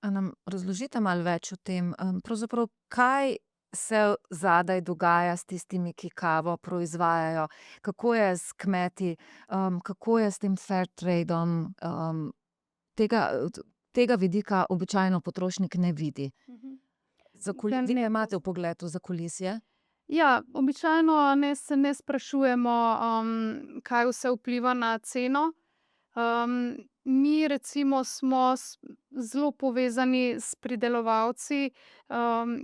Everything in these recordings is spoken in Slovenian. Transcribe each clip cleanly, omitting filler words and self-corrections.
A nam razložite malo več o tem, pravzaprav kaj se zadaj dogaja s tistimi, ki kavo proizvajajo? Kako je s kmeti, kako je s tem fair tradeom? Tega, tega vidika običajno potrošnik ne vidi. Mhm. Vi Ne imate vpogled v zakulisje? Ja, običajno se ne sprašujemo, kaj vse vpliva na ceno. Mi recimo smo zelo povezani s pridelovalci,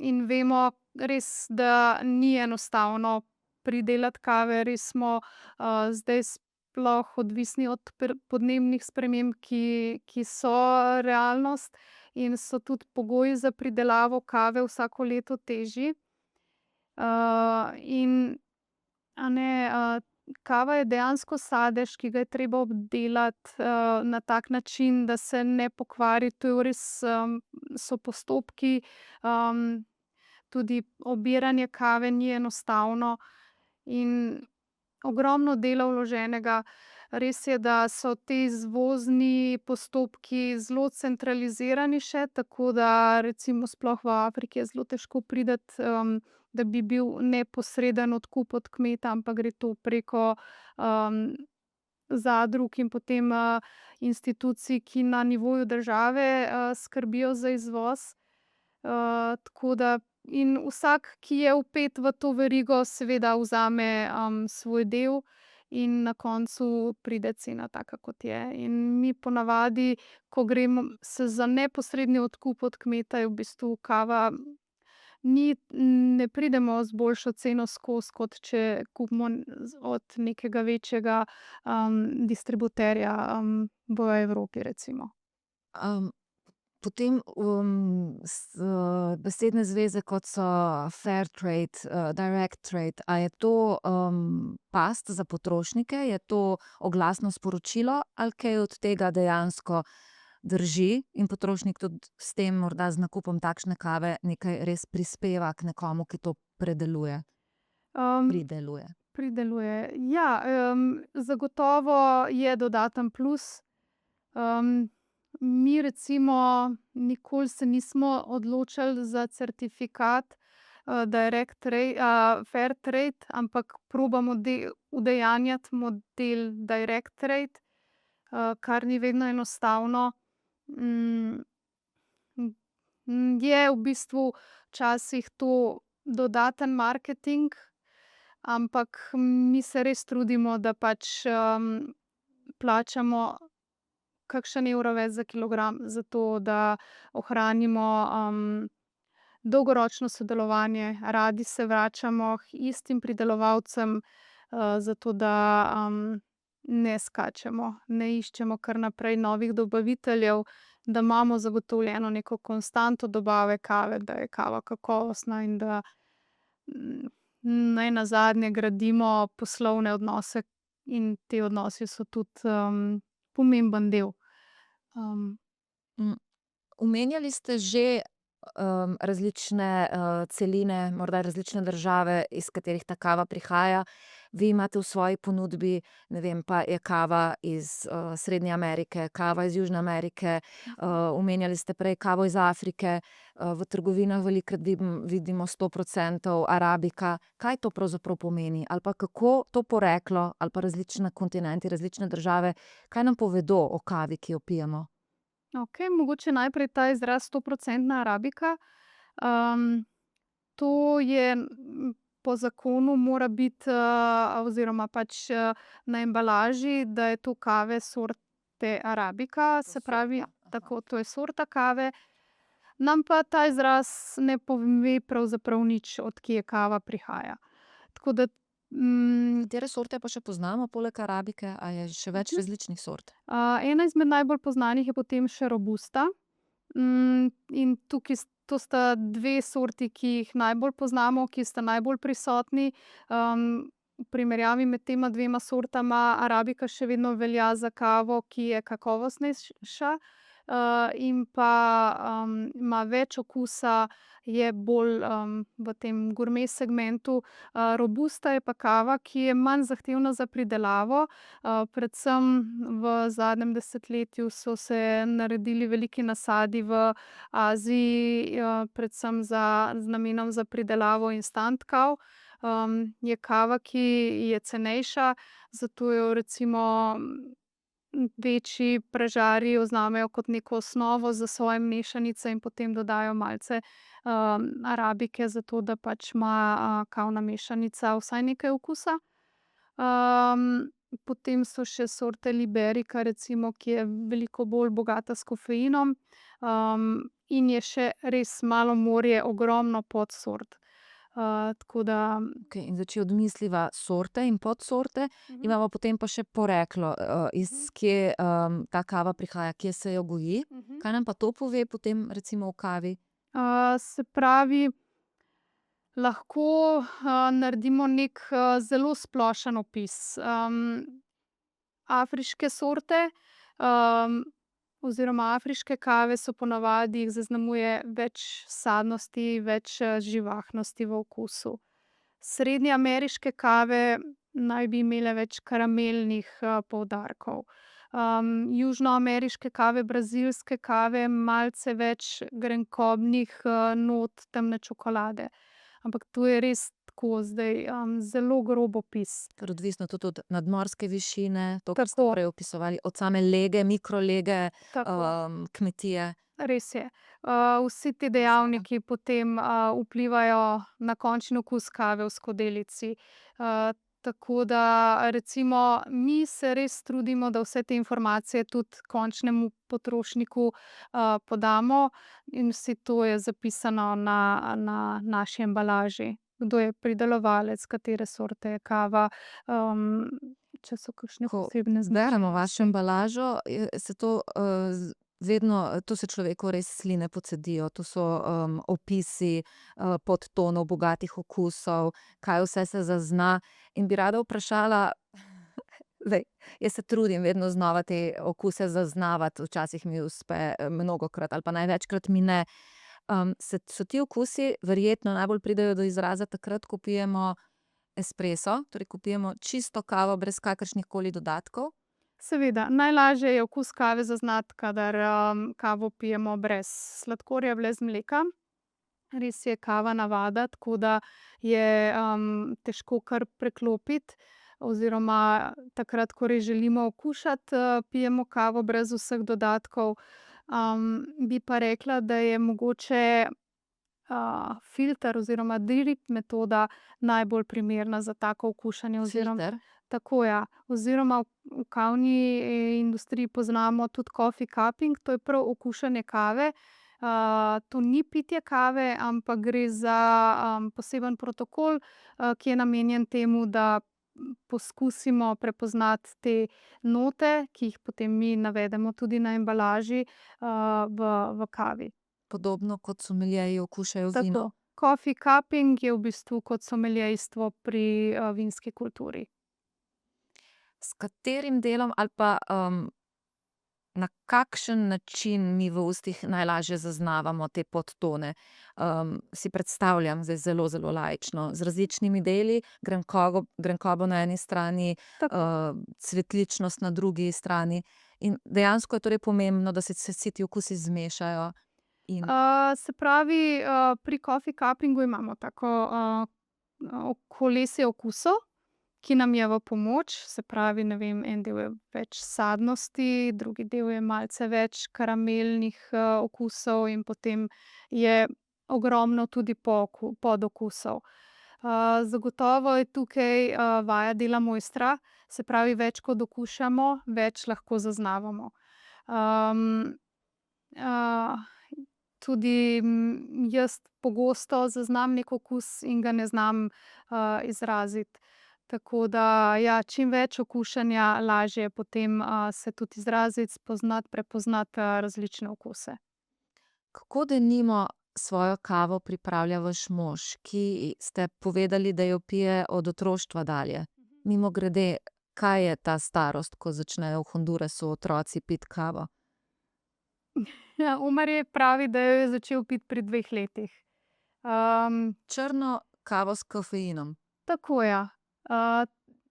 in vemo res, da ni enostavno pridelati kave. Res smo, zdaj sploh odvisni od podnebnih sprememb, ki so realnost in so tudi pogoji za pridelavo kave vsako leto težji. In a ne, kava je dejansko sadež, ki ga je treba obdelati, na tak način, da se ne pokvari. To je res, so postopki, tudi obiranje kave ni enostavno in ogromno dela vloženega. Res je, da so ti izvozni postopki zelo centralizirani še, tako da recimo sploh v Afriki je zelo težko priti, da bi bil neposreden odkup od kmeta, ampak gre to preko, zadrug in potem, institucij, ki na nivoju države, skrbijo za izvoz. Tako da in vsak, ki je vpet v to verigo, seveda vzame, svoj del in na koncu pride cena taka, kot je. In mi ponavadi, ko gremo se za neposredni odkup od kmeta, je v bistvu kava ne pridemo z boljšo ceno skozi, kot če kupimo od nekega večjega, distributerja, v Evropi recimo. Am, potem, besedne zveze, kot so fair trade, direct trade, a je to, past za potrošnike? Je to oglasno sporočilo ali kaj od tega dejansko drži in potrošnik tudi s tem, morda z nakupom takšne kave, nekaj res prispeva k nekomu, ki to predeluje, Um, prideluje? Prideluje. Ja, zagotovo je dodaten plus. Mi recimo nikoli se nismo odločali za certifikat, fair trade, ampak probamo udejanjati model direct trade, kar ni vedno enostavno. Hm, je v bistvu včasih to dodaten marketing, ampak mi se res trudimo, da pač, plačamo kakšen evro več za kilogram, zato da ohranimo, dolgoročno sodelovanje. Radi se vračamo k istim pridelovalcem, zato da, ne skačemo, ne iščemo kar naprej novih dobaviteljev, da imamo zagotovljeno neko konstanto dobave kave, da je kava kakovostna in da, nenazadnje gradimo poslovne odnose in ti odnosi so tudi, pomemben del. Hm, omenjali ste že, različne, celine, morda različne države, iz katerih ta kava prihaja. Vi imate v svoji ponudbi, ne vem, pa je kava iz, Srednje Amerike, kava iz Južne Amerike, omenjali ste prej kavo iz Afrike, v trgovinah velikokrat vidimo 100 % arabika. Kaj to pravzaprav pomeni? Ali pa kako to poreklo ali pa različni kontinenti, različne države, kaj nam povedo o kavi, ki jo pijemo? Okej, mogoče najprej ta izraz stoprocentna arabika. To je, po zakonu mora biti, oziroma pač, na embalaži, da je to kave sorte arabika, se pravi, tako, to je sorta kave. Nam pa ta izraz ne pove pravzaprav nič, od kje kava prihaja. Tako da, Katere sorte pa še poznamo poleg arabike? A je še več različnih sort? ena izmed najbolj poznanih je potem še robusta. In tukaj to sta dve sorti, ki jih najbolj poznamo, ki sta najbolj prisotni. V primerjavi med tema dvema sortama arabika še vedno velja za kavo, ki je kakovostnejša. in pa, ima več okusa, je bolj, v tem gurme segmentu. Robusta je pa kava, ki je manj zahtevna za pridelavo. Predvsem v zadnjem desetletju so se naredili veliki nasadi v Aziji, predvsem z namenom za pridelavo instant kav. Je kava, ki je cenejša, zato jo recimo, večji pražarji vzamejo kot neko osnovo za svoje mešanice in potem dodajo malce, arabike, zato da pač ima, kavna mešanica vsaj nekaj okusa. Potem so še sorte liberica recimo, ki je veliko bolj bogata s kofeinom, in je še res malo morje ogromno podsort. Tako da, Okej, in zdaj, če odmisliva sorte in podsorte, imamo potem pa še poreklo, iz kje, ta kava prihaja, kje se jo goji. Kaj nam pa to pove potem recimo o kavi? Se pravi, lahko, naredimo neki, zelo splošen opis. Afriške sorte, oziroma afriške kave so ponavadi, jih zaznamuje več sadnosti, več, živahnosti v okusu. Srednjeameriške kave naj bi imele več karamelnih, poudarkov. Južnoameriške kave, brazilske kave, malce več grenkobnih, not temne čokolade. Ampak to je res tako zdaj, zelo grob opis. Ker odvisno tudi od nadmorske višine, to, kar ste Tako. prej opisovali, od same lege, mikrolege, Tako. kmetije. Res je. Vsi ti dejavniki potem, vplivajo na končni okus kave v skodelici. Tako da recimo mi se res trudimo, da vse te informacije tudi končnemu potrošniku, podamo, in vse to je zapisano na naši embalaži. Kdo je pridelovalec, katere sorte je kava, če so kakšne Ko posebne beremo vašo značilnosti. embalažo, se to, vedno, to se človeku res sline pocedijo. To so, opisi, podtonov, bogatih okusov, kaj vse se zazna. In bi rada vprašala, zdaj, jaz se trudim vedno znova te okuse zaznavati, včasih mi uspe, mnogokrat ali pa največkrat mi ne. So ti okusi verjetno najbolj pridejo do izraza takrat, ko pijemo espresso, torej ko pijemo čisto kavo brez kakršnihkoli dodatkov? Seveda, najlažje je okus kave zaznati, kadar, kavo pijemo brez sladkorja, brez mleka. Res je kava navada, tako da je, težko kar preklopiti, oziroma takrat, ko res želimo okušati, pijemo kavo brez vseh dodatkov. Bi pa rekla, da je mogoče, filter oziroma drip metoda najbolj primerna za tako okušanje oziroma Filter? tako, ja. Oziroma v kavni, industriji poznamo tudi coffee cupping, to je prav okušanje kave. To ni pitje kave, ampak gre za, poseben protokol, ki je namenjen temu, da, poskusimo prepoznati te note, ki jih potem mi navedemo tudi na embalaži, v kavi. Podobno kot someljeji okušajo vino? Tako. Coffee cupping je v bistvu kot someljejstvo pri, vinski kulturi. S katerim delom ali pa, na kakšen način mi v ustih najlažje zaznavamo te podtone? Si predstavljam, zdaj zelo, zelo laično, z različnimi deli, grenkobo na eni strani, Tako. cvetličnost na drugi strani. In dejansko je torej pomembno, da se vsi ti okusi zmešajo in Se pravi, pri coffee cuppingu imamo tako, kolesje okusov, ki nam je v pomoč. Se pravi, ne vem, en del je več sadnosti, drugi del je malce več karamelnih, okusov in potem je ogromno tudi podokusov. Zagotovo je tukaj, vaja dela mojstra, se pravi, več ko dokušamo, več lahko zaznavamo. Tudi, jaz pogosto zaznam neki okus in ga ne znam, izraziti. Tako da ja, čim več okušanja, lažje je potem, se tudi izraziti, spoznati, prepoznati, različne okuse. kako denimo svojo kavo pripravlja vaš mož, ki ste povedali, da jo pije od otroštva dalje? Mimogrede, kaj je ta starost, ko začnejo v Hondurasu otroci piti kavo? Ja, Umar pravi, da jo je začel piti pri 2 letih. Črno kavo s kofeinom. Tako, ja. Uh,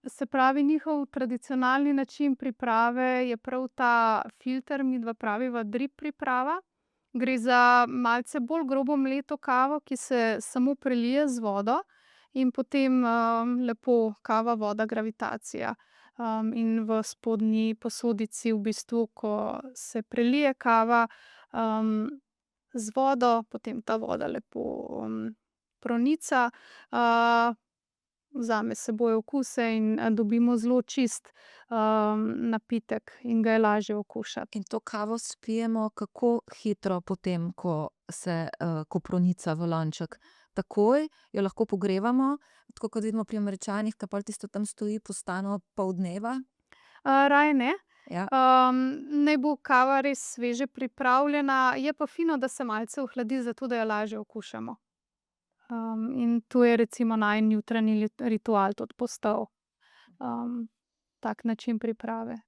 Se pravi, njihov tradicionalni način priprave je prav ta filter, midva praviva drip priprava. Gre za malce bolj grobo mleto kavo, ki se samo prelije z vodo in potem, lepo kava, voda, gravitacija. In v spodnji posodici v bistvu, ko se prelije kava, z vodo, potem ta voda lepo, pronica, vzame s seboj okuse in, dobimo zelo čist, napitek in ga je lažje okušati. In to kavo spijemo kako hitro potem, ko pronica v lonček? Takoj? Jo lahko pogrevamo? Tako kot vidimo pri Američanih, ke pol tisto tam stoji, postane pol dneva? Raje ne. Ja. Naj bo kava res sveže pripravljena, je pa fino, da se malce ohladi, zato da jo lažje okušamo. In to je recimo najin jutranji ritual tudi postal. Tak način priprave.